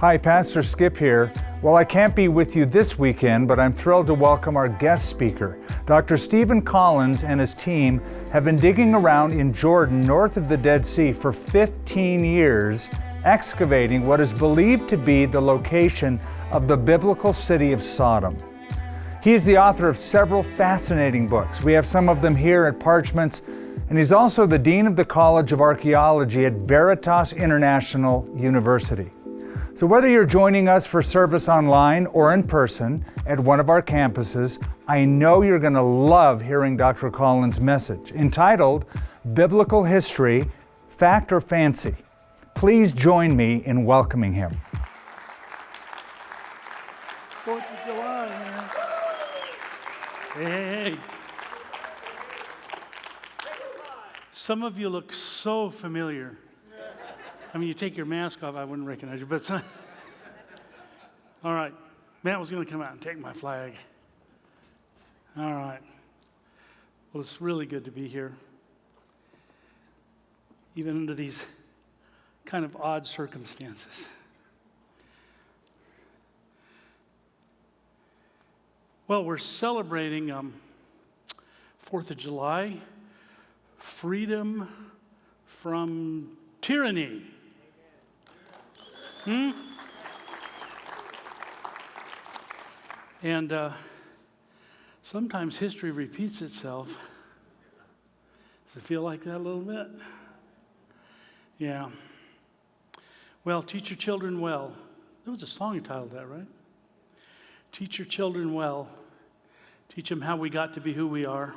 Hi, Pastor Skip here. Well, I can't be with you this weekend, but I'm thrilled to welcome our guest speaker. Dr. Stephen Collins and his team have been digging around in Jordan, north of the Dead Sea, for 15 years, excavating what is believed to be the location of the biblical city of Sodom. He is the author of several fascinating books. We have some of them here at Parchments, and he's also the Dean of the College of Archaeology at Veritas International University. So whether you're joining us for service online or in person at one of our campuses, I know you're going to love hearing Dr. Collins' message, entitled Biblical History, Fact or Fancy. Please join me in welcoming him. 4th of July, man. Hey. Some of you look so familiar. I mean, you take your mask off, I wouldn't recognize you, but all right. Matt was going to come out and take my flag. All right. Well, it's really good to be here, even under these kind of odd circumstances. Well, we're celebrating 4th of July, freedom from tyranny. And sometimes history repeats itself. Does it feel like that a little bit? Yeah. Well, teach your children well. There was a song entitled that, right? Teach your children well. Teach them how we got to be who we are,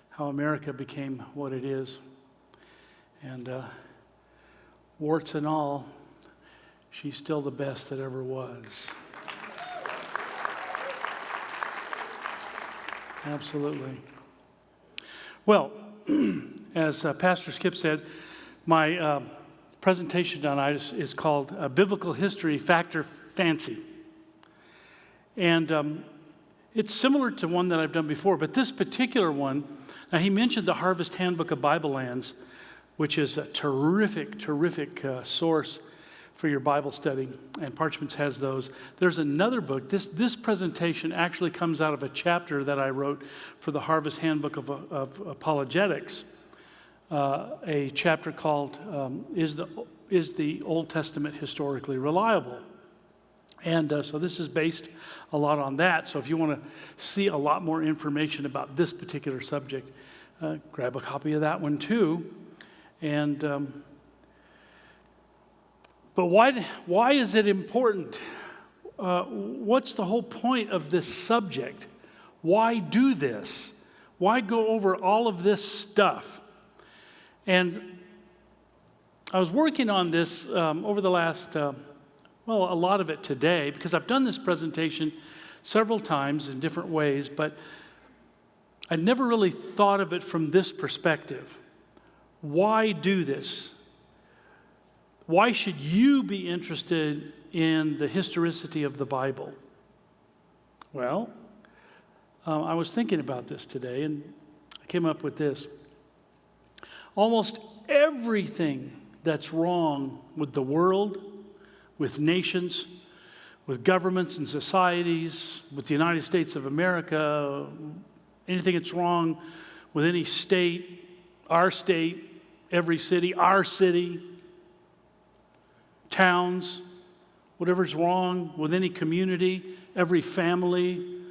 how America became what it is. And warts and all, she's still the best that ever was. Absolutely. Well, as Pastor Skip said, my presentation tonight is called Biblical History, Fact or Fancy. And it's similar to one that I've done before, but this particular one, now he mentioned the Harvest Handbook of Bible Lands, which is a terrific source for your Bible study, and Parchments has those. There's another book. This presentation actually comes out of a chapter that I wrote for the Harvest Handbook of Apologetics, a chapter called Is the Old Testament Historically Reliable? And so this is based a lot on that. So if you want to see a lot more information about this particular subject, grab a copy of that one too. And but why is it important? What's the whole point of this subject? Why do this? Why go over all of this stuff? And I was working on this over the last, a lot of it today, because I've done this presentation several times in different ways, but I never really thought of it from this perspective. Why do this? Why should you be interested in the historicity of the Bible? Well, I was thinking about this today, and I came up with this. Almost everything that's wrong with the world, with nations, with governments and societies, with the United States of America, anything that's wrong with any state, every city, our city, towns, whatever's wrong with any community, every family,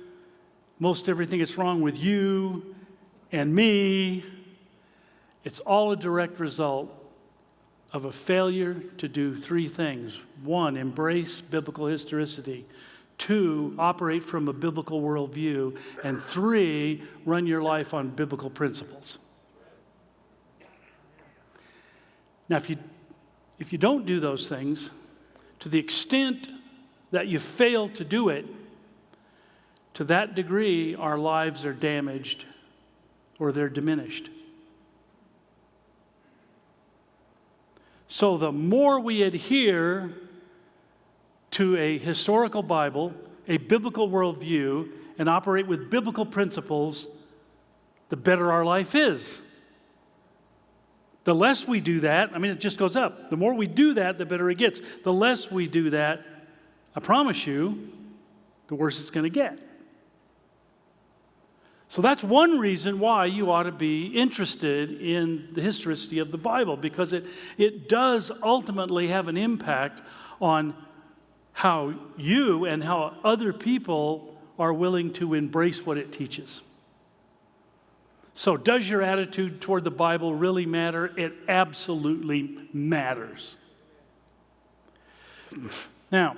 most everything that's wrong with you and me, it's all a direct result of a failure to do three things. 1, embrace biblical historicity. 2, operate from a biblical worldview. And 3, run your life on biblical principles. Now, if you don't do those things, to the extent that you fail to do it, to that degree, our lives are damaged or they're diminished. So the more we adhere to a historical Bible, a biblical worldview, and operate with biblical principles, the better our life is. The less we do that, it just goes up. The more we do that, the better it gets. The less we do that, I promise you, the worse it's going to get. So that's one reason why you ought to be interested in the historicity of the Bible, because it does ultimately have an impact on how you and how other people are willing to embrace what it teaches. So does your attitude toward the Bible really matter? It absolutely matters. Now,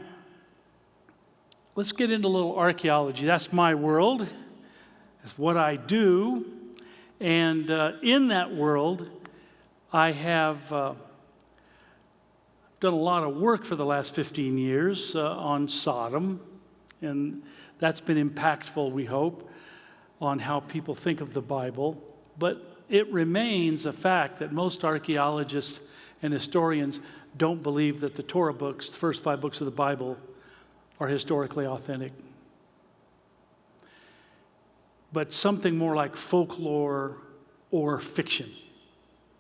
let's get into a little archaeology. That's my world. That's what I do. And in that world, I have done a lot of work for the last 15 years on Sodom. And that's been impactful, we hope, on how people think of the Bible. But it remains a fact that most archaeologists and historians don't believe that the Torah books, the first 5 books of the Bible, are historically authentic. But something more like folklore or fiction.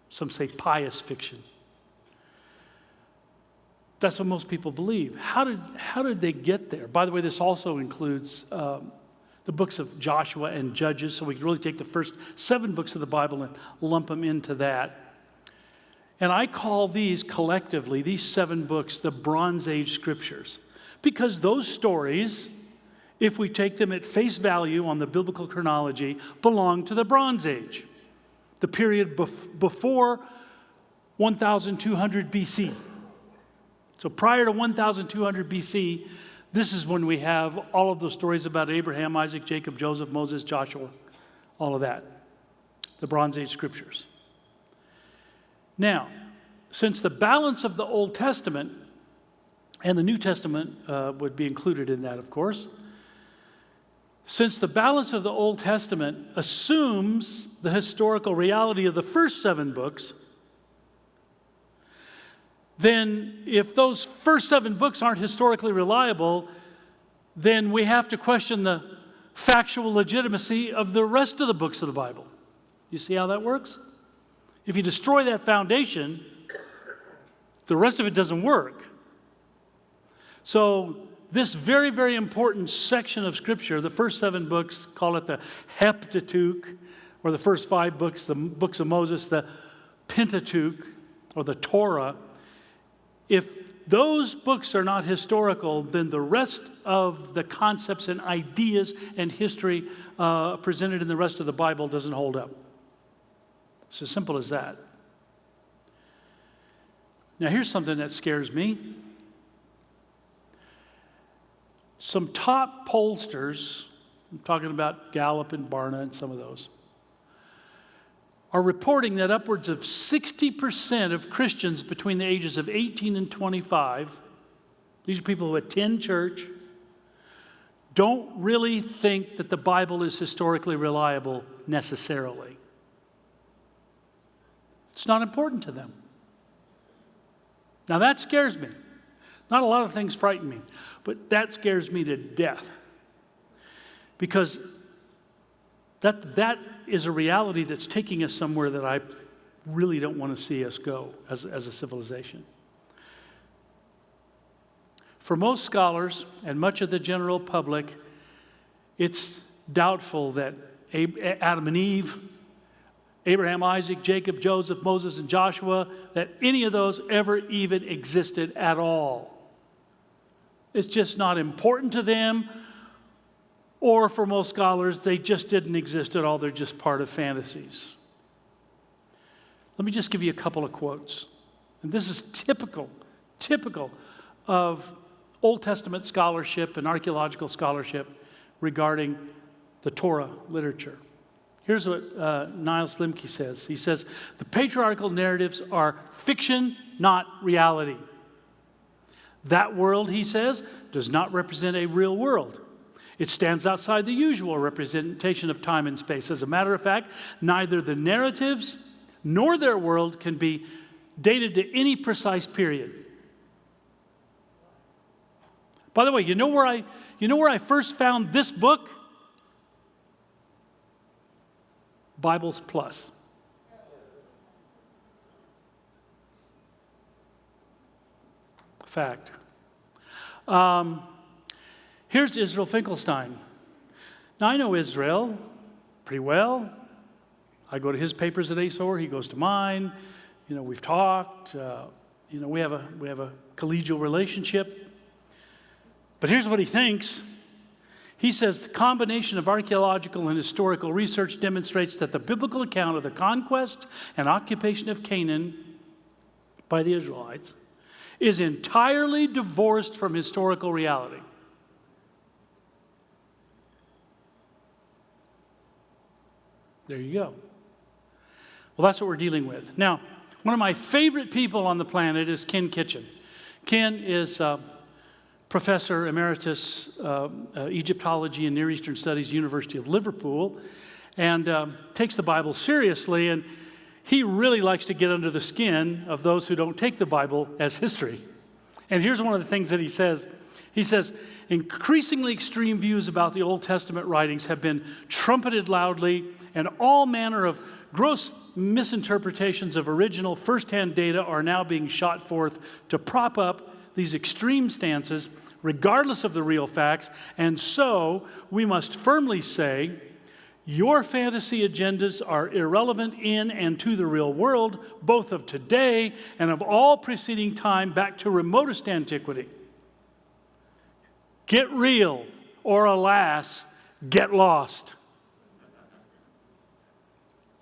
Some say pious fiction. That's what most people believe. How did they get there? By the way, this also includes the books of Joshua and Judges, so we can really take the first 7 books of the Bible and lump them into that. And I call these collectively, these 7 books, the Bronze Age scriptures. Because those stories, if we take them at face value on the biblical chronology, belong to the Bronze Age, the period before 1200 BC. So prior to 1200 BC, this is when we have all of those stories about Abraham, Isaac, Jacob, Joseph, Moses, Joshua, all of that, the Bronze Age scriptures. Now, since the balance of the Old Testament and the New Testament would be included in that, of course, since the balance of the Old Testament assumes the historical reality of the first 7 books, then if those first 7 books aren't historically reliable, then we have to question the factual legitimacy of the rest of the books of the Bible. You see how that works? If you destroy that foundation, the rest of it doesn't work. So this very, very important section of Scripture, the first 7 books, call it the Heptateuch, or the first 5 books, the books of Moses, the Pentateuch, or the Torah. If those books are not historical, then the rest of the concepts and ideas and history presented in the rest of the Bible doesn't hold up. It's as simple as that. Now, here's something that scares me. Some top pollsters, I'm talking about Gallup and Barna and some of those, are reporting that upwards of 60% of Christians between the ages of 18 and 25, these are people who attend church, don't really think that the Bible is historically reliable necessarily. It's not important to them. Now that scares me. Not a lot of things frighten me, but that scares me to death. Because that is a reality that's taking us somewhere that I really don't want to see us go as a civilization. For most scholars and much of the general public, it's doubtful that Adam and Eve, Abraham, Isaac, Jacob, Joseph, Moses, and Joshua, that any of those ever even existed at all. It's just not important to them. Or for most scholars, they just didn't exist at all. They're just part of fantasies. Let me just give you a couple of quotes. And this is typical of Old Testament scholarship and archaeological scholarship regarding the Torah literature. Here's what Niall Slimke says. He says, the patriarchal narratives are fiction, not reality. That world, he says, does not represent a real world. It stands outside the usual representation of time and space. As a matter of fact, neither the narratives nor their world can be dated to any precise period. By the way, you know where I first found this book? Bibles Plus. Fact. Here's Israel Finkelstein. Now, I know Israel pretty well. I go to his papers at ASOR. He goes to mine. You know, we've talked. You know, we have a collegial relationship. But here's what he thinks. He says, the combination of archaeological and historical research demonstrates that the biblical account of the conquest and occupation of Canaan by the Israelites is entirely divorced from historical reality. There you go. Well, that's what we're dealing with. Now, one of my favorite people on the planet is Ken Kitchen. Ken is Professor Emeritus Egyptology and Near Eastern Studies, University of Liverpool, and takes the Bible seriously, and he really likes to get under the skin of those who don't take the Bible as history. And here's one of the things that he says. He says, increasingly extreme views about the Old Testament writings have been trumpeted loudly, and all manner of gross misinterpretations of original first-hand data are now being shot forth to prop up these extreme stances, regardless of the real facts. And so we must firmly say, your fantasy agendas are irrelevant in and to the real world, both of today and of all preceding time back to remotest antiquity. Get real, or alas, get lost.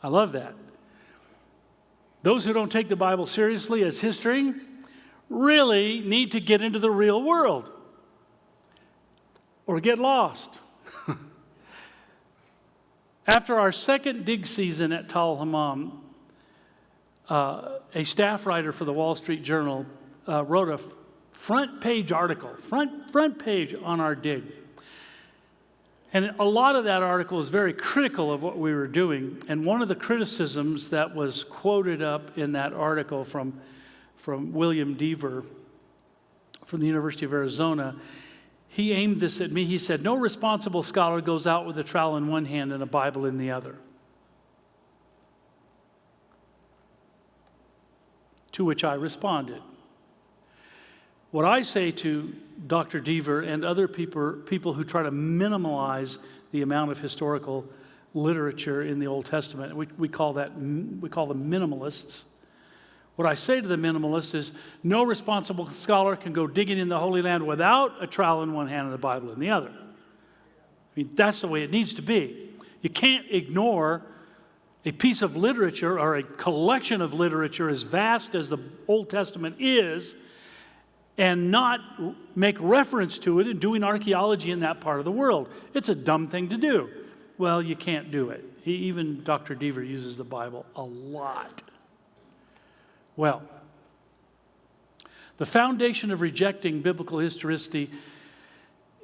I love that. Those who don't take the Bible seriously as history really need to get into the real world or get lost. After our second dig season at el-Hammam, a staff writer for the Wall Street Journal wrote a front page article, front page on our dig. And a lot of that article is very critical of what we were doing. And one of the criticisms that was quoted up in that article from William Deaver from the University of Arizona, he aimed this at me. He said, no responsible scholar goes out with a trowel in one hand and a Bible in the other. To which I responded. What I say to Dr. Deaver and other people who try to minimize the amount of historical literature in the Old Testament, we call them minimalists. What I say to the minimalists is, no responsible scholar can go digging in the Holy Land without a trowel in one hand and a Bible in the other. I mean, that's the way it needs to be. You can't ignore a piece of literature or a collection of literature as vast as the Old Testament is and not make reference to it in doing archaeology in that part of the world. It's a dumb thing to do. Well, you can't do it. Even Dr. Deaver uses the Bible a lot. Well, the foundation of rejecting biblical historicity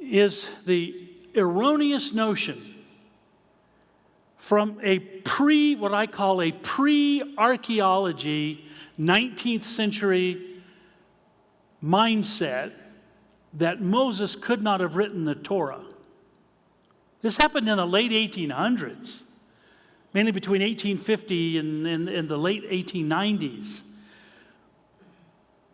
is the erroneous notion from what I call a pre-archaeology 19th century mindset that Moses could not have written the Torah. This happened in the late 1800s, mainly between 1850 and the late 1890s.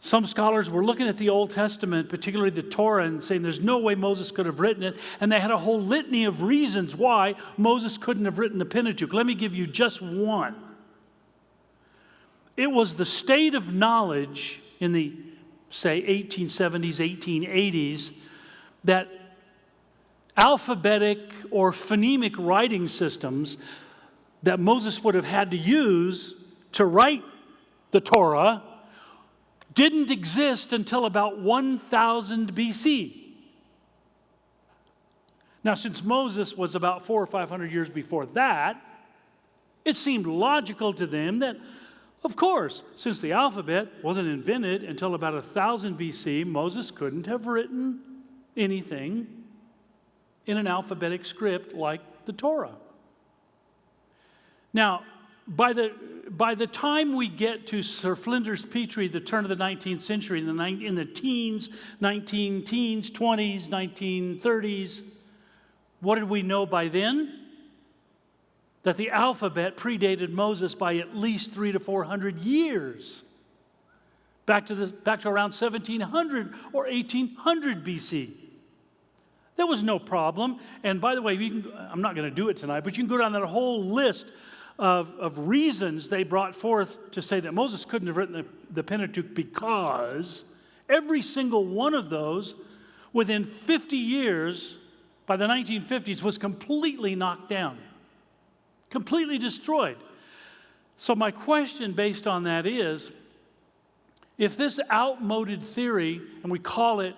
Some scholars were looking at the Old Testament, particularly the Torah, and saying there's no way Moses could have written it, and they had a whole litany of reasons why Moses couldn't have written the Pentateuch. Let me give you just one. It was the state of knowledge in the, say, 1870s, 1880s, that alphabetic or phonemic writing systems that Moses would have had to use to write the Torah didn't exist until about 1000 BC. Now, since Moses was about 400 or 500 years before that, it seemed logical to them that, of course, since the alphabet wasn't invented until about 1000 BC, Moses couldn't have written anything in an alphabetic script like the Torah. Now, by the time we get to Sir Flinders Petrie, the turn of the 19th century, in the teens, 1920s, 1930s, what did we know by then? That the alphabet predated Moses by at least 300 to 400 years. back to around 1700 or 1800 BC. There was no problem. And by the way, I'm not going to do it tonight, but you can go down that whole list of reasons they brought forth to say that Moses couldn't have written the Pentateuch, because every single one of those, within 50 years, by the 1950s, was completely knocked down, completely destroyed. So my question based on that is, if this outmoded theory, and we call it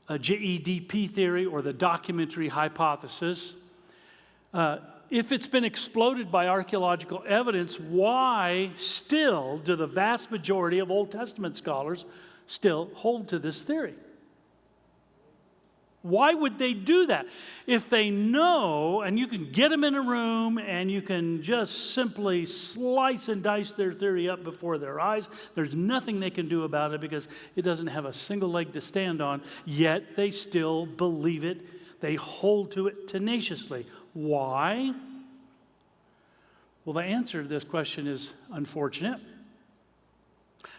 a JEDP theory or the documentary hypothesis, if it's been exploded by archaeological evidence, why still do the vast majority of Old Testament scholars still hold to this theory? Why would they do that? If they know, and you can get them in a room and you can just simply slice and dice their theory up before their eyes, there's nothing they can do about it because it doesn't have a single leg to stand on, yet they still believe it. They hold to it tenaciously. Why? Well, the answer to this question is unfortunate,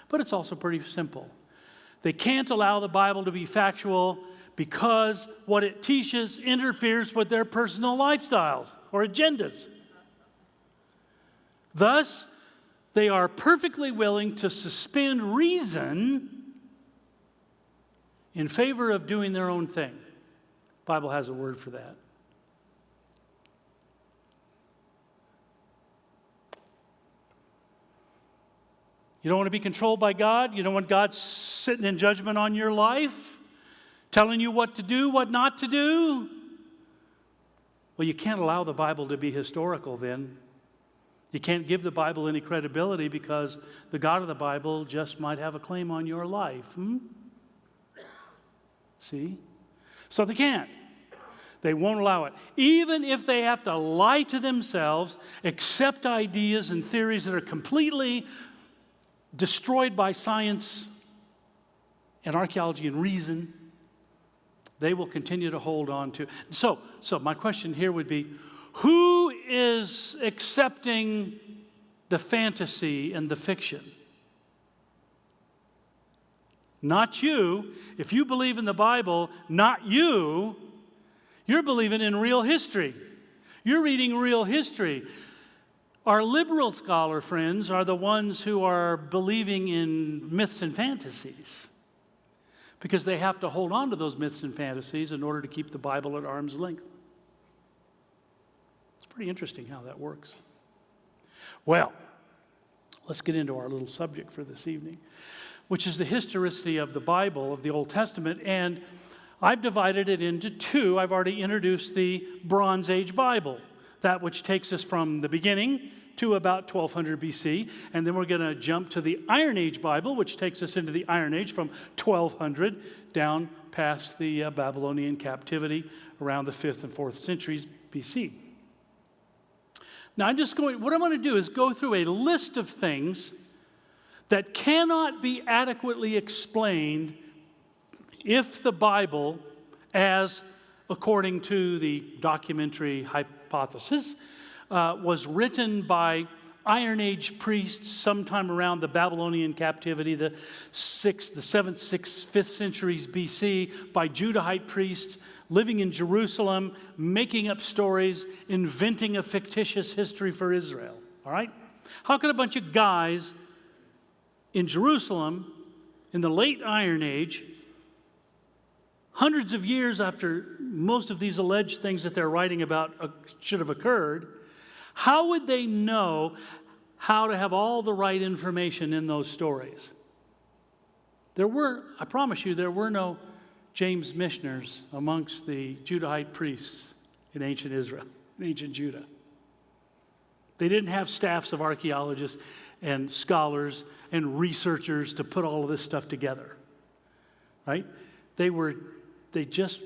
but it's also pretty simple. They can't allow the Bible to be factual because what it teaches interferes with their personal lifestyles or agendas. Thus, they are perfectly willing to suspend reason in favor of doing their own thing. The Bible has a word for that. You don't want to be controlled by God? You don't want God sitting in judgment on your life, telling you what to do, what not to do? Well, you can't allow the Bible to be historical then. You can't give the Bible any credibility because the God of the Bible just might have a claim on your life. See? So they can't. They won't allow it. Even if they have to lie to themselves, accept ideas and theories that are completely destroyed by science and archaeology and reason, they will continue to hold on to. So my question here would be, who is accepting the fantasy and the fiction? Not you. If you believe in the Bible, not you. You're believing in real history. You're reading real history. Our liberal scholar friends are the ones who are believing in myths and fantasies because they have to hold on to those myths and fantasies in order to keep the Bible at arm's length. It's pretty interesting how that works. Well, let's get into our little subject for this evening, which is the historicity of the Bible, of the Old Testament, and I've divided it into two. I've already introduced the Bronze Age Bible, that which takes us from the beginning to about 1200 BC, and then we're going to jump to the Iron Age Bible, which takes us into the Iron Age from 1200 down past the Babylonian captivity around the 5th and 4th centuries BC. Now what I'm going to do is go through a list of things that cannot be adequately explained if the Bible, as according to the documentary hypothesis, was written by Iron Age priests sometime around the Babylonian captivity, the 7th, 6th, 5th centuries BC, by Judahite priests living in Jerusalem, making up stories, inventing a fictitious history for Israel. All right? How could a bunch of guys in Jerusalem in the late Iron Age, hundreds of years after most of these alleged things that they're writing about should have occurred, how would they know how to have all the right information in those stories? I promise you, there were no James Mishners amongst the Judahite priests in ancient Israel, in ancient Judah. They didn't have staffs of archaeologists and scholars and researchers to put all of this stuff together, right? They just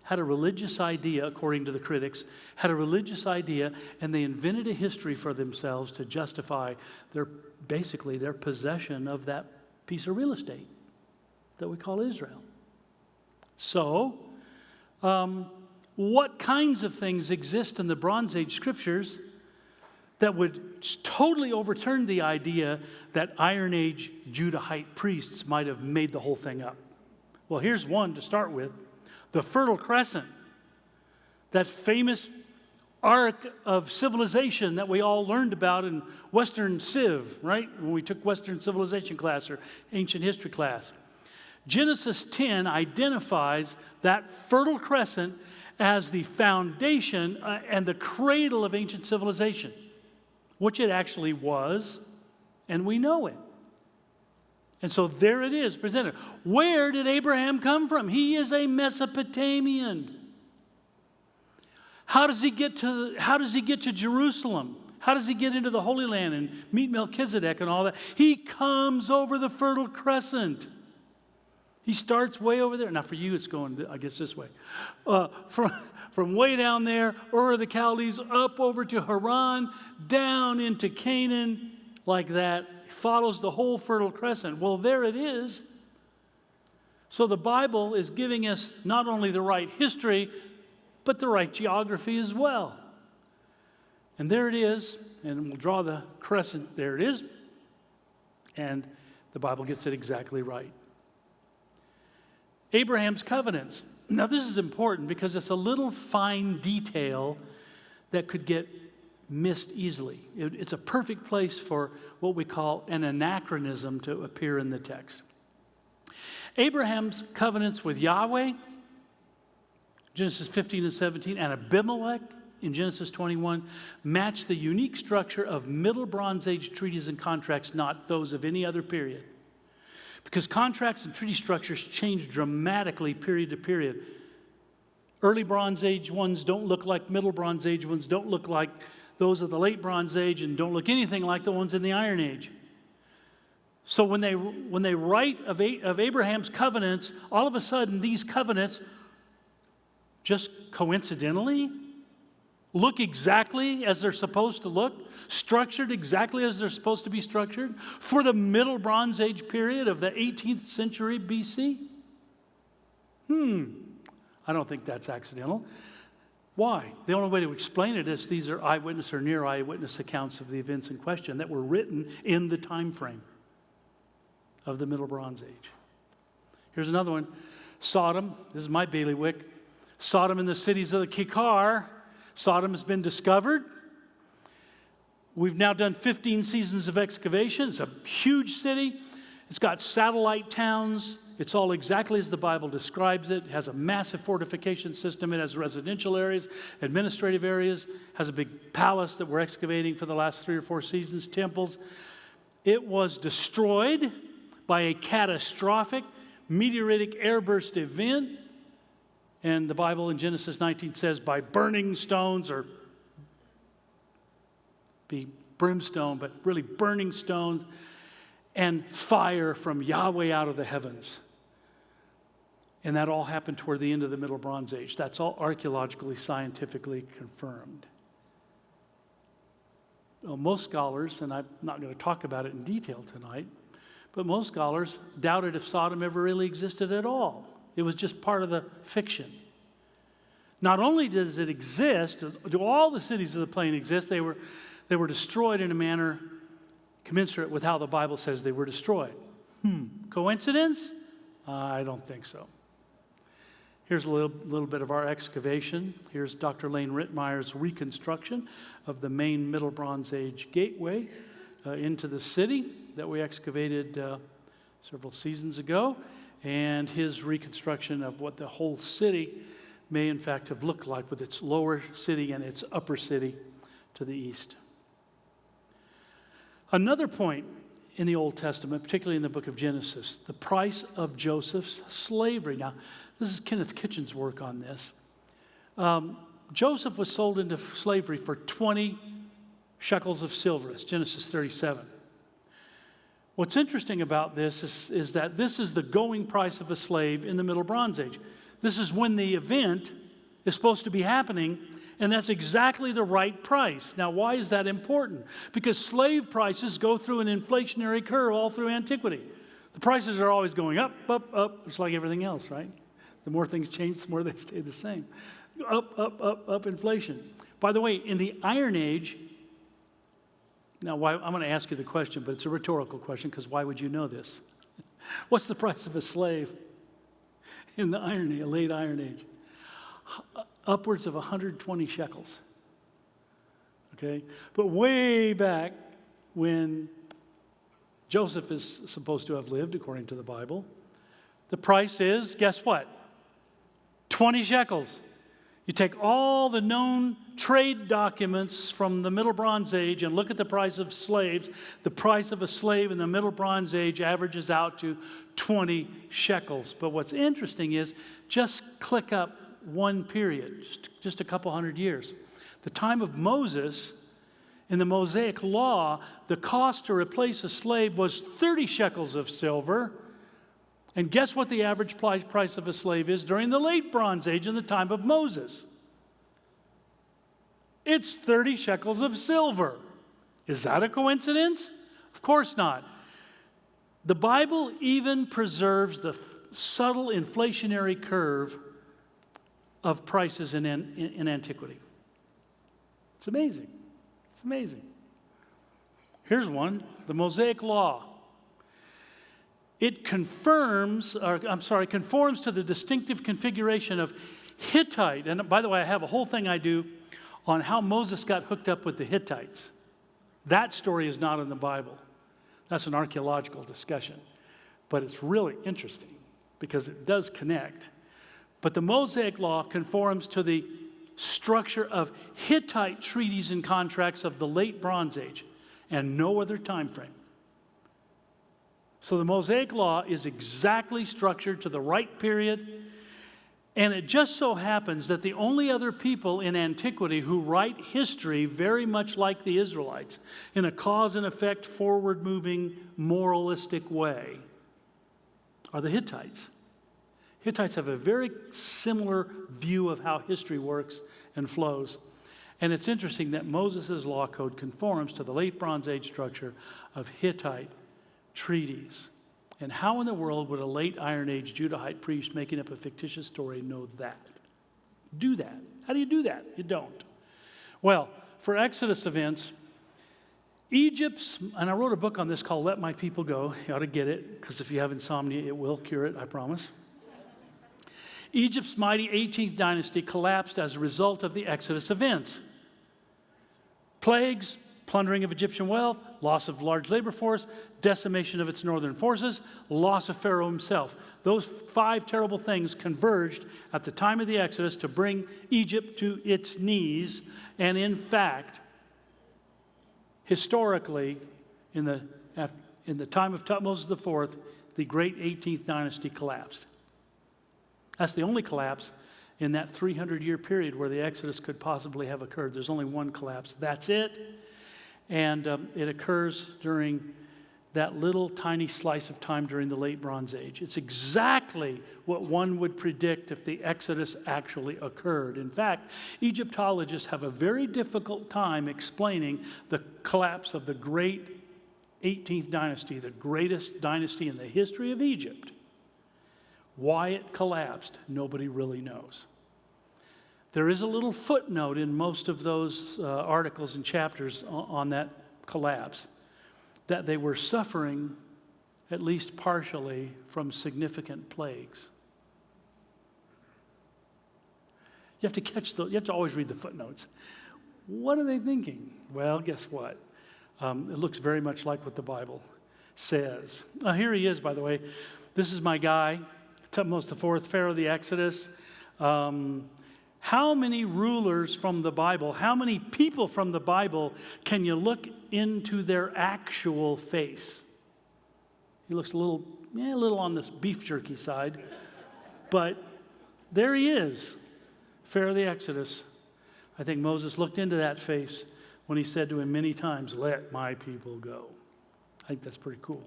had a religious idea, according to the critics, had a religious idea, and they invented a history for themselves to justify their possession of that piece of real estate that we call Israel. So, what kinds of things exist in the Bronze Age scriptures that would totally overturn the idea that Iron Age Judahite priests might have made the whole thing up. Well, here's one to start with. The Fertile Crescent, that famous arc of civilization that we all learned about in Western Civ, right? When we took Western civilization class or ancient history class. Genesis 10 identifies that Fertile Crescent as the foundation and the cradle of ancient civilization, which it actually was, and we know it. And so there it is presented. Where did Abraham come from? He is a Mesopotamian. How does he get to Jerusalem? How does he get into the Holy Land and meet Melchizedek and all that? He comes over the Fertile Crescent. He starts way over there. Now for you, it's going, I guess, this way. From way down there, Ur of the Chaldees, up over to Haran, down into Canaan, like that. He follows the whole Fertile Crescent. Well, there it is. So the Bible is giving us not only the right history, but the right geography as well. And there it is, and we'll draw the crescent. There it is. And the Bible gets it exactly right. Abraham's covenants. Now this is important because it's a little fine detail that could get missed easily. It's a perfect place for what we call an anachronism to appear in the text. Abraham's covenants with Yahweh, Genesis 15 and 17, and Abimelech in Genesis 21, match the unique structure of Middle Bronze Age treaties and contracts, not those of any other period. Because contracts and treaty structures change dramatically period to period. Early Bronze Age ones don't look like Middle Bronze Age ones, don't look like those of the Late Bronze Age, and don't look anything like the ones in the Iron Age. So when they write of Abraham's covenants, all of a sudden these covenants just coincidentally look exactly as they're supposed to look, structured exactly as they're supposed to be structured for the Middle Bronze Age period of the 18th century BC? I don't think that's accidental. Why? The only way to explain it is these are eyewitness or near eyewitness accounts of the events in question that were written in the time frame of the Middle Bronze Age. Here's another one. Sodom, this is my bailiwick. Sodom and the cities of the Kikar. Sodom has been discovered. We've now done 15 seasons of excavation. It's a huge city. It's got satellite towns. It's all exactly as the Bible describes it. It has a massive fortification system. It has residential areas, administrative areas. It has a big palace that we're excavating for the last 3 or 4 seasons, temples. It was destroyed by a catastrophic meteoritic airburst event. And the Bible in Genesis 19 says by burning stones, or be brimstone, but really burning stones, and fire from Yahweh out of the heavens. And that all happened toward the end of the Middle Bronze Age. That's all archaeologically, scientifically confirmed. Well, most scholars, and I'm not going to talk about it in detail tonight, but most scholars doubted if Sodom ever really existed at all. It was just part of the fiction. Not only does it exist, do all the cities of the plain exist, they were destroyed in a manner commensurate with how the Bible says they were destroyed. Coincidence? I don't think so. Here's a little bit of our excavation. Here's Dr. Lane Rittmeyer's reconstruction of the main Middle Bronze Age gateway into the city that we excavated several seasons ago, and his reconstruction of what the whole city may in fact have looked like with its lower city and its upper city to the east. Another point in the Old Testament, particularly in the book of Genesis, the price of Joseph's slavery. Now, this is Kenneth Kitchen's work on this. Joseph was sold into slavery for 20 shekels of silver. It's Genesis 37. What's interesting about this is that this is the going price of a slave in the Middle Bronze Age. This is when the event is supposed to be happening, and that's exactly the right price. Now, why is that important? Because slave prices go through an inflationary curve all through antiquity. The prices are always going up, up, up. It's like everything else, right? The more things change, the more they stay the same. Up, up, up, up, inflation. By the way, in the Iron Age, Now, I'm going to ask you the question, but it's a rhetorical question, because why would you know this? What's the price of a slave in the late Iron Age? Upwards of 120 shekels. Okay? But way back when Joseph is supposed to have lived, according to the Bible, the price is, guess what? 20 shekels. You take all the known trade documents from the Middle Bronze Age and look at the price of slaves. The price of a slave in the Middle Bronze Age averages out to 20 shekels. But what's interesting is, just click up one period, just a couple hundred years. The time of Moses, in the Mosaic Law, the cost to replace a slave was 30 shekels of silver. And guess what the average price of a slave is during the late Bronze Age in the time of Moses? It's 30 shekels of silver. Is that a coincidence? Of course not. The Bible even preserves the subtle inflationary curve of prices in antiquity. It's amazing. It's amazing. Here's one, the Mosaic Law. It conforms to the distinctive configuration of Hittite. And by the way, I have a whole thing I do on how Moses got hooked up with the Hittites. That story is not in the Bible. That's an archaeological discussion. But it's really interesting because it does connect. But the Mosaic Law conforms to the structure of Hittite treaties and contracts of the late Bronze Age and no other time frame. So the Mosaic Law is exactly structured to the right period, and it just so happens that the only other people in antiquity who write history very much like the Israelites, in a cause and effect, forward-moving, moralistic way, are the Hittites. Hittites have a very similar view of how history works and flows. And it's interesting that Moses' law code conforms to the late Bronze Age structure of Hittite treaties. And how in the world would a late Iron Age Judahite priest making up a fictitious story know that? Do that. How do you do that? You don't. Well, for Exodus events, Egypt's, and I wrote a book on this called Let My People Go. You ought to get it, because if you have insomnia, it will cure it, I promise. Egypt's mighty 18th dynasty collapsed as a result of the Exodus events. Plagues, plundering of Egyptian wealth, loss of large labor force, decimation of its northern forces, loss of Pharaoh himself. Those 5 terrible things converged at the time of the Exodus to bring Egypt to its knees. And in fact, historically, in the time of Thutmose IV, the great 18th dynasty collapsed. That's the only collapse in that 300-year period where the Exodus could possibly have occurred. There's only one collapse. That's it. And it occurs during that little tiny slice of time during the late Bronze Age. It's exactly what one would predict if the Exodus actually occurred. In fact, Egyptologists have a very difficult time explaining the collapse of the great 18th dynasty, the greatest dynasty in the history of Egypt. Why it collapsed, nobody really knows. There is a little footnote in most of those articles and chapters on that collapse that they were suffering, at least partially, from significant plagues. You have to always read the footnotes. What are they thinking? Well, guess what? It looks very much like what the Bible says. Here he is, by the way. This is my guy, Thutmose IV, Pharaoh of the Exodus. How many rulers from the Bible, how many people from the Bible can you look into their actual face? He looks a little on the beef jerky side, but there he is, Pharaoh of the Exodus. I think Moses looked into that face when he said to him many times, "Let my people go." I think that's pretty cool.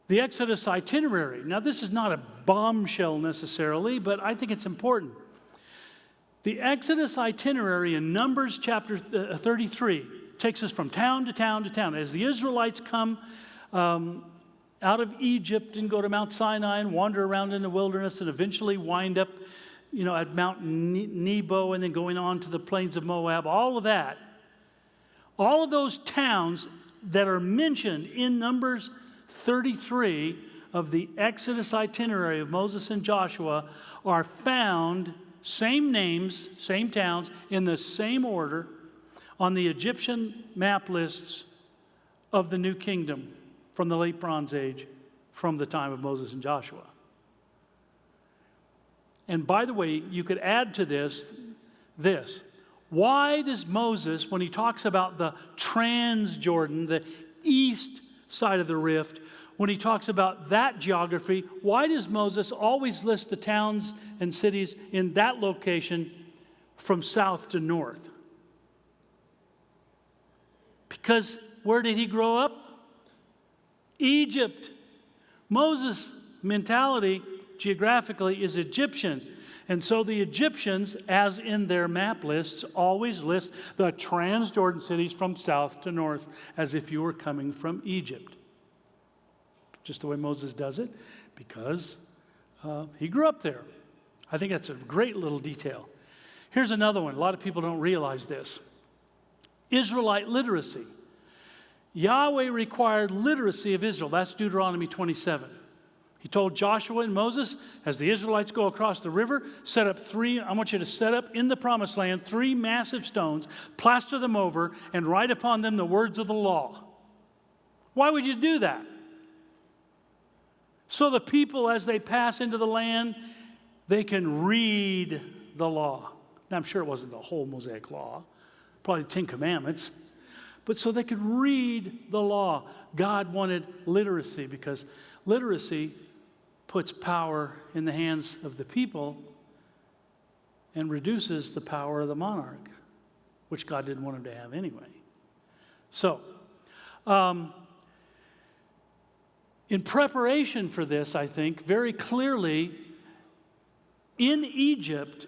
The Exodus itinerary. Now, this is not a bombshell necessarily, but I think it's important. The Exodus itinerary in Numbers chapter 33 takes us from town to town to town. As the Israelites come out of Egypt and go to Mount Sinai and wander around in the wilderness and eventually wind up, at Mount Nebo and then going on to the plains of Moab, all of that All of those towns that are mentioned in Numbers 33 of the Exodus itinerary of Moses and Joshua are found, same names, same towns, in the same order on the Egyptian map lists of the New Kingdom from the late Bronze Age, from the time of Moses and Joshua. And by the way, you could add to this. Why does Moses, when he talks about the Transjordan, the east side of the rift, when he talks about that geography, why does Moses always list the towns and cities in that location from south to north? Because where did he grow up? Egypt. Moses' mentality geographically is Egyptian. And so the Egyptians, as in their map lists, always list the Transjordan cities from south to north as if you were coming from Egypt. Just the way Moses does it, because he grew up there. I think that's a great little detail. Here's another one. A lot of people don't realize this. Israelite literacy. Yahweh required literacy of Israel. That's Deuteronomy 27. He told Joshua and Moses, as the Israelites go across the river, I want you to set up in the promised land 3 massive stones, plaster them over, and write upon them the words of the law. Why would you do that? So the people, as they pass into the land, they can read the law. Now, I'm sure it wasn't the whole Mosaic law, probably the 10 Commandments, but so they could read the law. God wanted literacy because literacy puts power in the hands of the people and reduces the power of the monarch, which God didn't want him to have anyway. So, in preparation for this, I think, very clearly, in Egypt,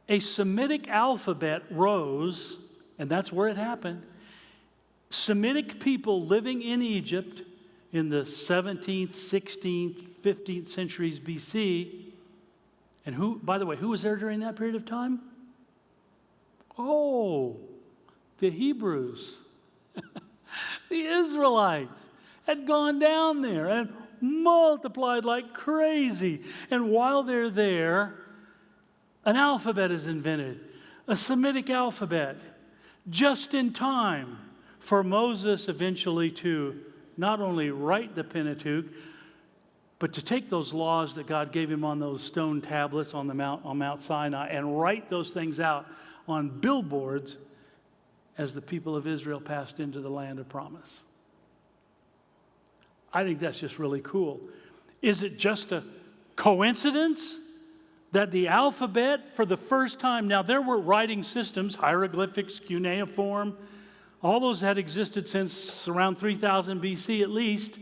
a Semitic alphabet rose, and that's where it happened. Semitic people living in Egypt in the 17th, 16th, 15th centuries BC. And who, by the way, who was there during that period of time? Oh, the Hebrews. The Israelites had gone down there and multiplied like crazy. And while they're there, an alphabet is invented, a Semitic alphabet, just in time for Moses eventually to not only write the Pentateuch, but to take those laws that God gave him on those stone tablets on Mount Sinai and write those things out on billboards as the people of Israel passed into the land of promise. I think that's just really cool. Is it just a coincidence that the alphabet for the first time, now there were writing systems, hieroglyphics, cuneiform, all those had existed since around 3000 BC at least,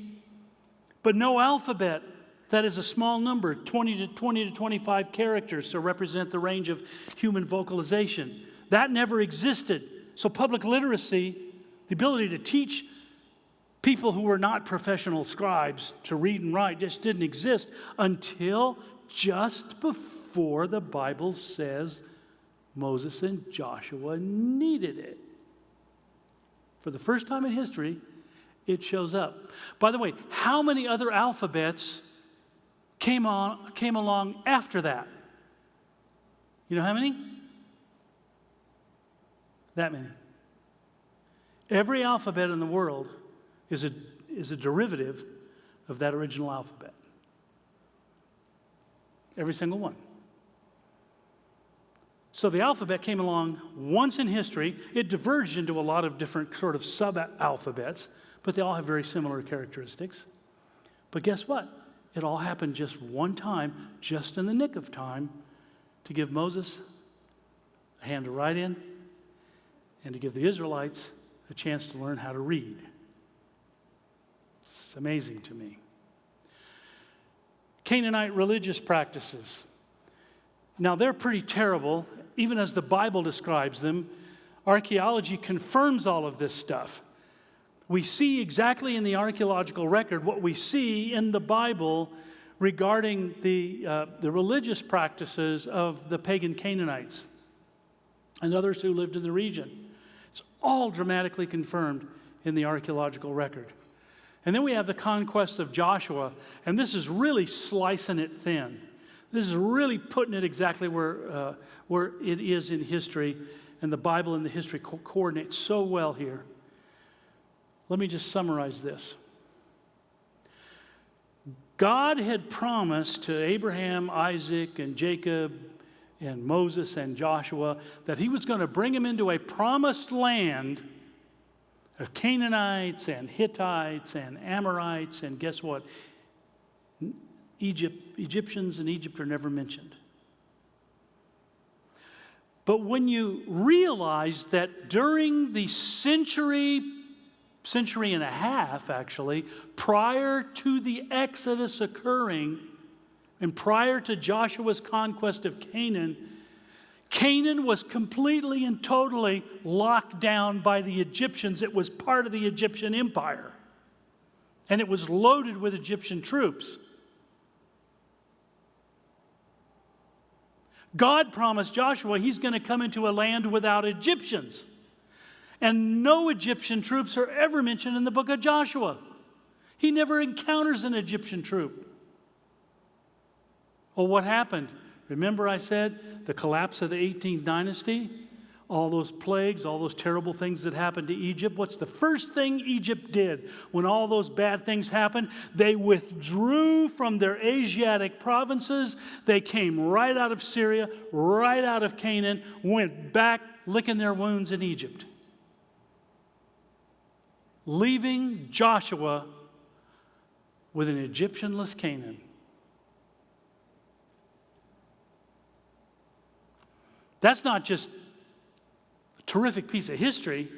but no alphabet that is a small number, 20 to 25 characters to represent the range of human vocalization. That never existed. So public literacy, the ability to teach people who were not professional scribes to read and write, just didn't exist until just before the Bible says Moses and Joshua needed it. For the first time in history, it shows up. By the way, how many other alphabets came along after that? You know how many? That many. Every alphabet in the world is a derivative of that original alphabet. Every single one. So the alphabet came along once in history. It diverged into a lot of different sort of sub-alphabets, but they all have very similar characteristics. But guess what? It all happened just one time, just in the nick of time, to give Moses a hand to write in and to give the Israelites a chance to learn how to read. It's amazing to me. Canaanite religious practices. Now, they're pretty terrible, even as the Bible describes them. Archaeology confirms all of this stuff. We see exactly in the archaeological record what we see in the Bible regarding the religious practices of the pagan Canaanites and others who lived in the region. It's all dramatically confirmed in the archaeological record. And then we have the conquest of Joshua, and this is really slicing it thin. This is really putting it exactly where it is in history, and the Bible and the history coordinate so well here. Let me just summarize this. God had promised to Abraham, Isaac, and Jacob, and Moses and Joshua that he was going to bring them into a promised land of Canaanites and Hittites and Amorites, and guess what? Egyptians and Egypt are never mentioned. But when you realize that during the century and a half, actually, prior to the Exodus occurring and prior to Joshua's conquest of Canaan, Canaan was completely and totally locked down by the Egyptians. It was part of the Egyptian empire, and it was loaded with Egyptian troops. God promised Joshua he's going to come into a land without Egyptians. And no Egyptian troops are ever mentioned in the book of Joshua. He never encounters an Egyptian troop. Well, what happened? Remember I said the collapse of the 18th dynasty? All those plagues, all those terrible things that happened to Egypt. What's the first thing Egypt did when all those bad things happened? They withdrew from their Asiatic provinces. They came right out of Syria, right out of Canaan, went back licking their wounds in Egypt, leaving Joshua with an Egyptianless Canaan. That's not just a terrific piece of history.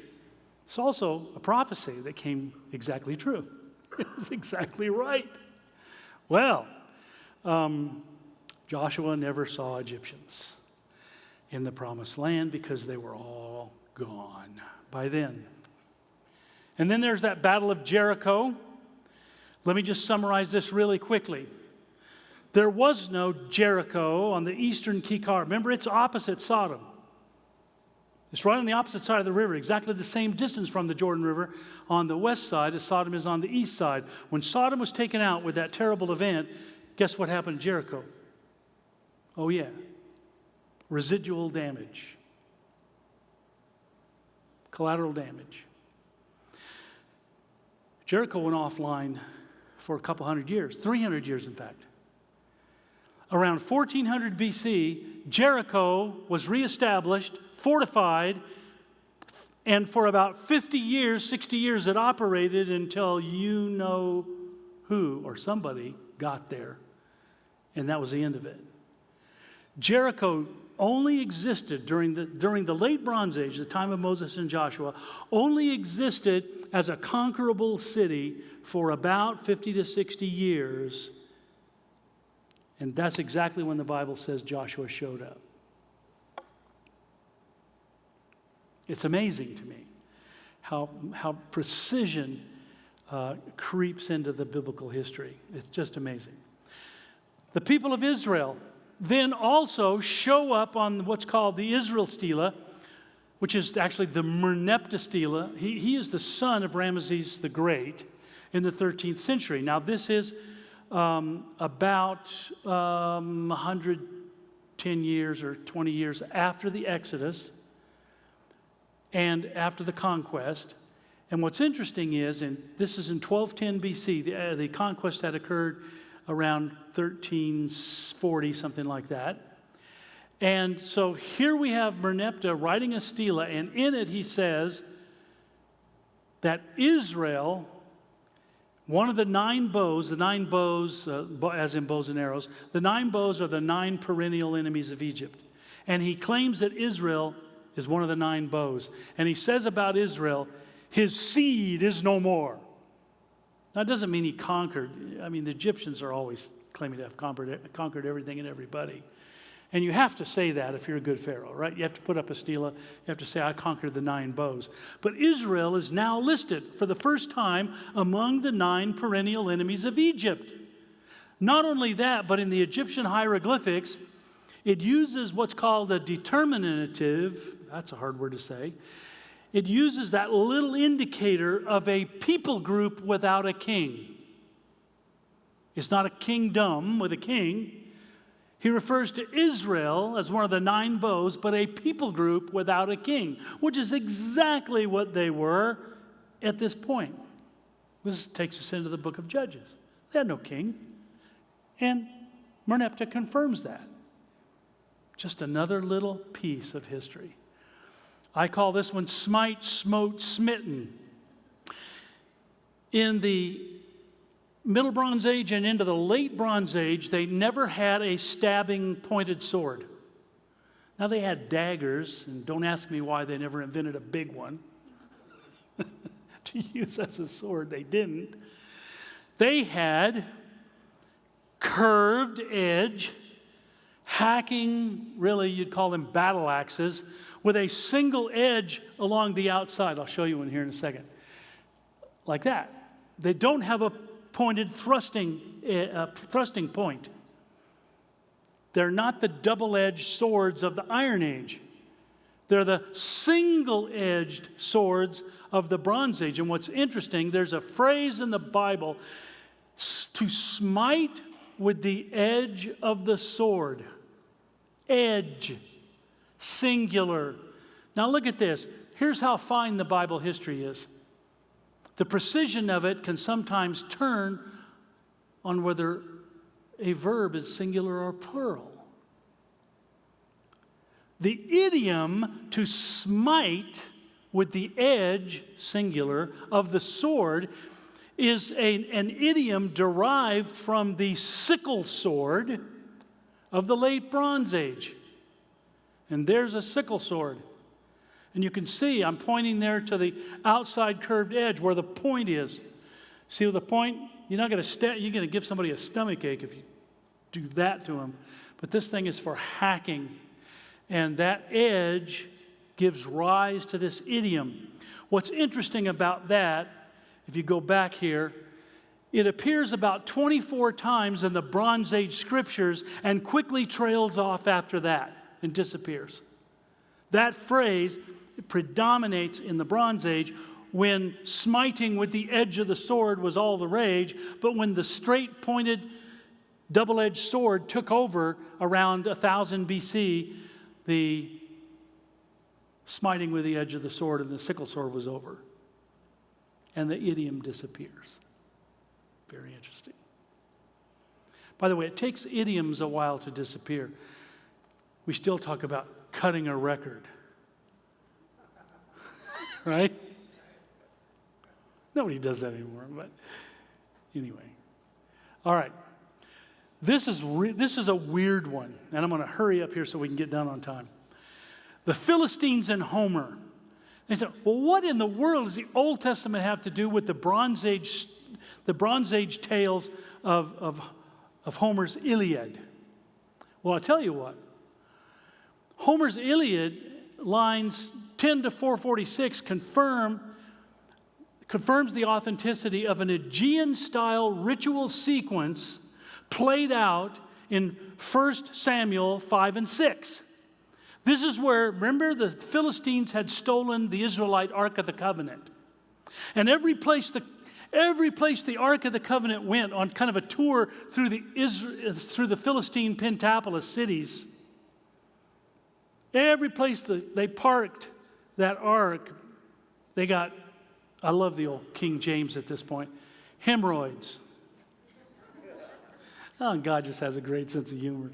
It's also a prophecy that came exactly true. It's exactly right. Well, Joshua never saw Egyptians in the promised land because they were all gone by then. And then there's that Battle of Jericho. Let me just summarize this really quickly. There was no Jericho on the eastern Kikar. Remember, it's opposite Sodom. It's right on the opposite side of the river, exactly the same distance from the Jordan River on the west side as Sodom is on the east side. When Sodom was taken out with that terrible event, guess what happened to Jericho? Oh yeah, residual damage, collateral damage. Jericho went offline for a couple hundred years, 300 years in fact. Around 1400 BC, Jericho was reestablished, fortified, and for about 50 years, 60 years, it operated until you know who or somebody got there, and that was the end of it. Jericho only existed during the late Bronze Age, the time of Moses and Joshua, only existed as a conquerable city for about 50 to 60 years. And that's exactly when the Bible says Joshua showed up. It's amazing to me how precision creeps into the biblical history. It's just amazing. The people of Israel then also show up on what's called the Israel Stela, which is actually the Merneptah Stela. He is the son of Ramesses the Great in the 13th century. Now this is about 110 years or 20 years after the Exodus and after the conquest. And what's interesting is, and this is in 1210 BC, the conquest had occurred around 1340, something like that. And so here we have Merneptah writing a stela, and in it he says that Israel, one of the 9 bows, as in bows and arrows, the 9 bows are the 9 perennial enemies of Egypt. And he claims that Israel is one of the 9 bows. And he says about Israel, his seed is no more. That doesn't mean he conquered. I mean, the Egyptians are always claiming to have conquered everything and everybody. And you have to say that if you're a good pharaoh, right? You have to put up a stela. You have to say, I conquered the 9 bows. But Israel is now listed for the first time among the 9 perennial enemies of Egypt. Not only that, but in the Egyptian hieroglyphics, it uses what's called a determinative, that's a hard word to say. it uses that little indicator of a people group without a king. It's not a kingdom with a king. He refers to Israel as one of the 9 bows, but a people group without a king, which is exactly what they were at this point. This takes us into the book of Judges. They had no king. And Merneptah confirms that. Just another little piece of history. I call this one smite, smote, smitten. In the Middle Bronze Age and into the Late Bronze Age, they never had a stabbing pointed sword. Now they had daggers, and don't ask me why they never invented a big one to use as a sword. They didn't. They had curved edge, hacking, really you'd call them battle axes, with a single edge along the outside. I'll show you one here in a second. Like that. They don't have a pointed thrusting point. They're not the double-edged swords of the Iron Age. They're the single-edged swords of the Bronze Age. And what's interesting, there's a phrase in the Bible, to smite with the edge of the sword. Edge. Singular. Now look at this. Here's how fine the Bible history is. The precision of it can sometimes turn on whether a verb is singular or plural. The idiom to smite with the edge, singular, of the sword is an idiom derived from the sickle sword of the Late Bronze Age. And there's a sickle sword. And you can see I'm pointing there to the outside curved edge where the point is. See the point? You're going to give somebody a stomach ache if you do that to them. But this thing is for hacking. And that edge gives rise to this idiom. What's interesting about that, if you go back here, it appears about 24 times in the Bronze Age scriptures and quickly trails off after that and disappears. That phrase predominates in the Bronze Age when smiting with the edge of the sword was all the rage, but when the straight pointed double-edged sword took over around 1000 BC, the smiting with the edge of the sword and the sickle sword was over. And the idiom disappears. Very interesting. By the way, it takes idioms a while to disappear. We still talk about cutting a record. Right? Nobody does that anymore, but anyway. All right. This is a weird one, and I'm going to hurry up here so we can get done on time. The Philistines and Homer. They said, well, what in the world does the Old Testament have to do with the Bronze Age tales of Homer's Iliad? Well, I'll tell you what. Homer's Iliad, lines 10 to 446, confirms the authenticity of an Aegean-style ritual sequence played out in 1 Samuel 5 and 6. This is where, remember, the Philistines had stolen the Israelite Ark of the Covenant. And every place the Ark of the Covenant went on kind of a tour through the Philistine Pentapolis cities, every place that they parked that ark, they got, I love the old King James at this point, hemorrhoids. Oh, God just has a great sense of humor.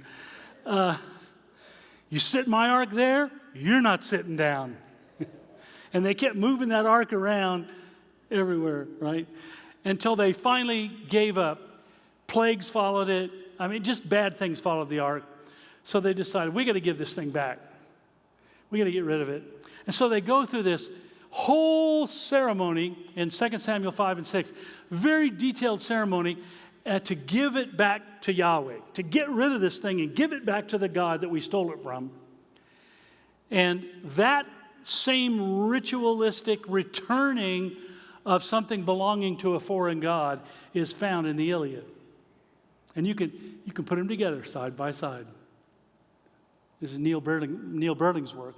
You sit my ark there, you're not sitting down. And they kept moving that ark around everywhere, right? Until they finally gave up. Plagues followed it. I mean, just bad things followed the ark. So they decided, we got to give this thing back. We got to get rid of it. And so they go through this whole ceremony in 2 Samuel 5 and 6. Very detailed ceremony to give it back to Yahweh. To get rid of this thing and give it back to the God that we stole it from. And that same ritualistic returning of something belonging to a foreign god is found in the Iliad. And you can put them together side by side. This is Neil Burling's work.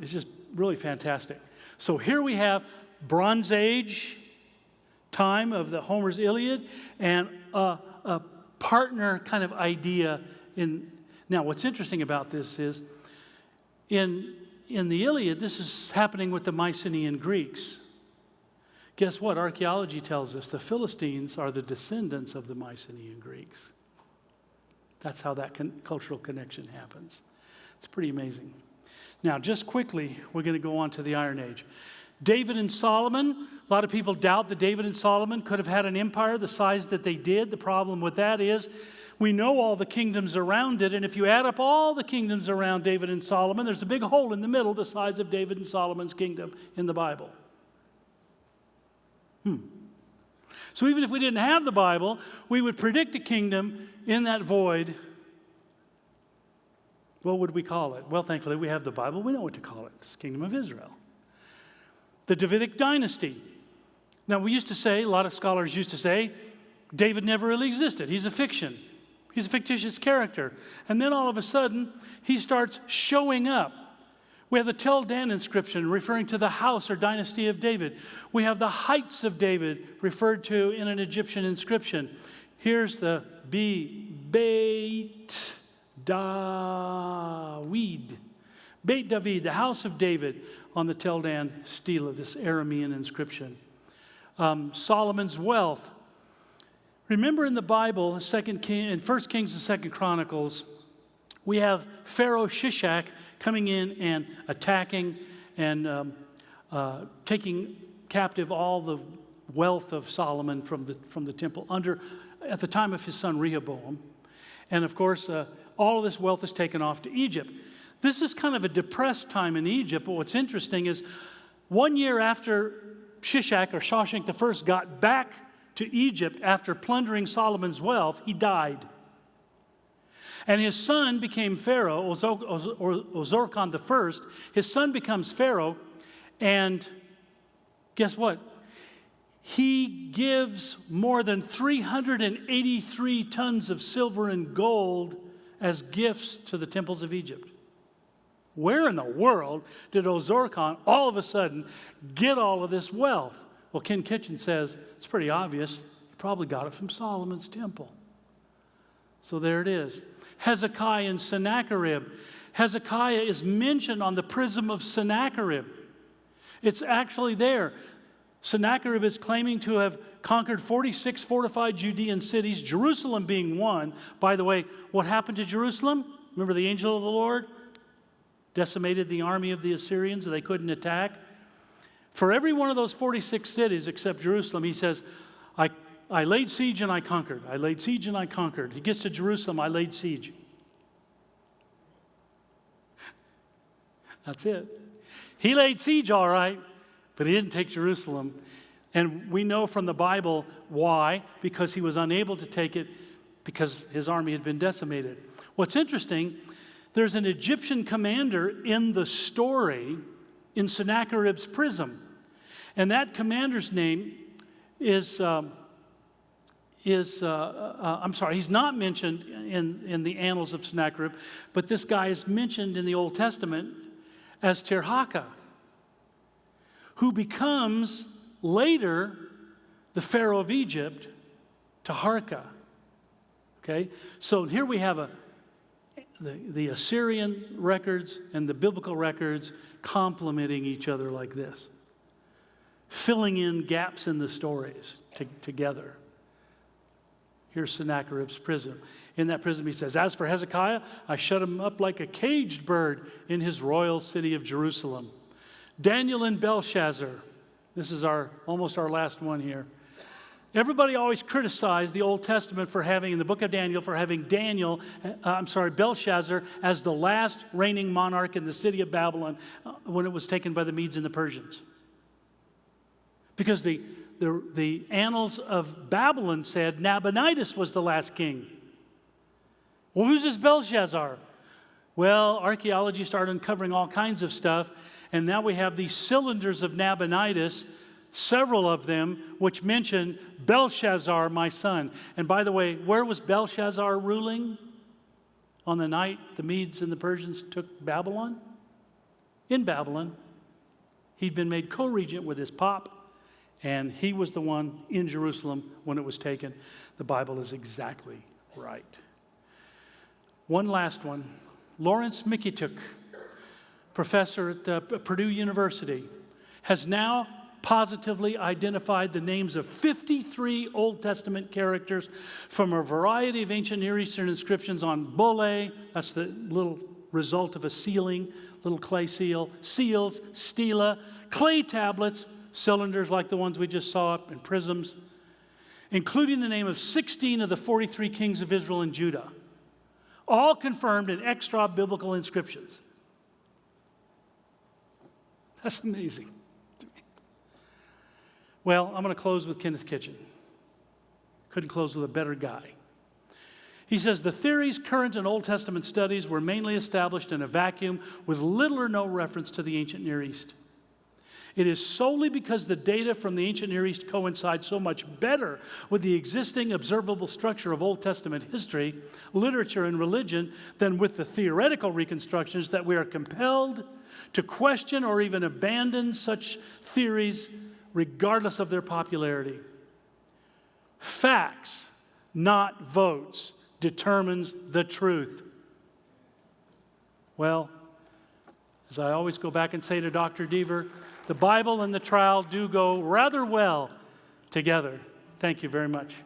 It's just really fantastic. So here we have Bronze Age time of the Homer's Iliad and a partner kind of idea in. Now, what's interesting about this is in the Iliad, this is happening with the Mycenaean Greeks. Guess what? Archaeology tells us the Philistines are the descendants of the Mycenaean Greeks. That's how that cultural connection happens. It's pretty amazing. Now, just quickly, we're going to go on to the Iron Age. David and Solomon. A lot of people doubt that David and Solomon could have had an empire the size that they did. The problem with that is we know all the kingdoms around it, and if you add up all the kingdoms around David and Solomon, there's a big hole in the middle the size of David and Solomon's kingdom in the Bible. So even if we didn't have the Bible, we would predict a kingdom in that void. What would we call it? Well, thankfully, we have the Bible. We know what to call it. It's the Kingdom of Israel. The Davidic dynasty. Now, we used to say, a lot of scholars used to say, David never really existed. He's a fiction. He's a fictitious character. And then all of a sudden, he starts showing up. We have the Tel Dan inscription referring to the house or dynasty of David. We have the heights of David referred to in an Egyptian inscription. Here's the Beit David. Beit David, the house of David, on the Tel Dan stela, this Aramean inscription. Solomon's wealth. Remember in the Bible, in 1 Kings and 2 Chronicles, we have Pharaoh Shishak coming in and attacking and taking captive all the wealth of Solomon from the temple at the time of his son Rehoboam. And of course, all of this wealth is taken off to Egypt. This is kind of a depressed time in Egypt, but what's interesting is 1 year after Shishak or Shawshank I got back to Egypt after plundering Solomon's wealth, he died. And his son became Pharaoh, Ozorkon I. His son becomes Pharaoh, and guess what? He gives more than 383 tons of silver and gold as gifts to the temples of Egypt. Where in the world did Ozorkon all of a sudden get all of this wealth? Well, Ken Kitchen says it's pretty obvious. He probably got it from Solomon's temple. So there it is. Hezekiah and Sennacherib. Hezekiah is mentioned on the prism of Sennacherib. It's actually there. Sennacherib is claiming to have conquered 46 fortified Judean cities, Jerusalem being one. By the way, what happened to Jerusalem? Remember the angel of the Lord decimated the army of the Assyrians and they couldn't attack? For every one of those 46 cities except Jerusalem, he says, I laid siege and I conquered. I laid siege and I conquered. He gets to Jerusalem, I laid siege. That's it. He laid siege, all right, but he didn't take Jerusalem. And we know from the Bible why, because he was unable to take it because his army had been decimated. What's interesting, there's an Egyptian commander in the story in Sennacherib's prism. And that commander's name is he's not mentioned in the annals of Sennacherib, but this guy is mentioned in the Old Testament as Tirhakah, who becomes later the Pharaoh of Egypt, Taharka. Okay? So here we have the Assyrian records and the biblical records complementing each other like this, filling in gaps in the stories together. Here's Sennacherib's prism. In that prism, he says, as for Hezekiah, I shut him up like a caged bird in his royal city of Jerusalem. Daniel and Belshazzar. This is almost our last one here. Everybody always criticized the Old Testament for having, in the book of Daniel, for having Belshazzar as the last reigning monarch in the city of Babylon when it was taken by the Medes and the Persians. Because the annals of Babylon said Nabonidus was the last king. Well, who's this Belshazzar? Well, archaeology started uncovering all kinds of stuff, and now we have these cylinders of Nabonidus, several of them, which mention Belshazzar, my son. And by the way, where was Belshazzar ruling on the night the Medes and the Persians took Babylon? In Babylon. He'd been made co-regent with his pop, and he was the one in Jerusalem when it was taken. The Bible is exactly right. One last one. Lawrence Mikituk, professor at Purdue University, has now positively identified the names of 53 Old Testament characters from a variety of ancient Near Eastern inscriptions on bullae, that's the little result of a sealing, little clay seal, seals, stela, clay tablets, cylinders like the ones we just saw, and prisms, including the name of 16 of the 43 kings of Israel and Judah, all confirmed in extra-biblical inscriptions. That's amazing to me. Well, I'm going to close with Kenneth Kitchen. Couldn't close with a better guy. He says, the theories current in Old Testament studies were mainly established in a vacuum with little or no reference to the ancient Near East. It is solely because the data from the ancient Near East coincide so much better with the existing observable structure of Old Testament history, literature, and religion than with the theoretical reconstructions that we are compelled to question or even abandon such theories regardless of their popularity. Facts, not votes, determines the truth. Well, as I always go back and say to Dr. Deaver, the Bible and the trial do go rather well together. Thank you very much.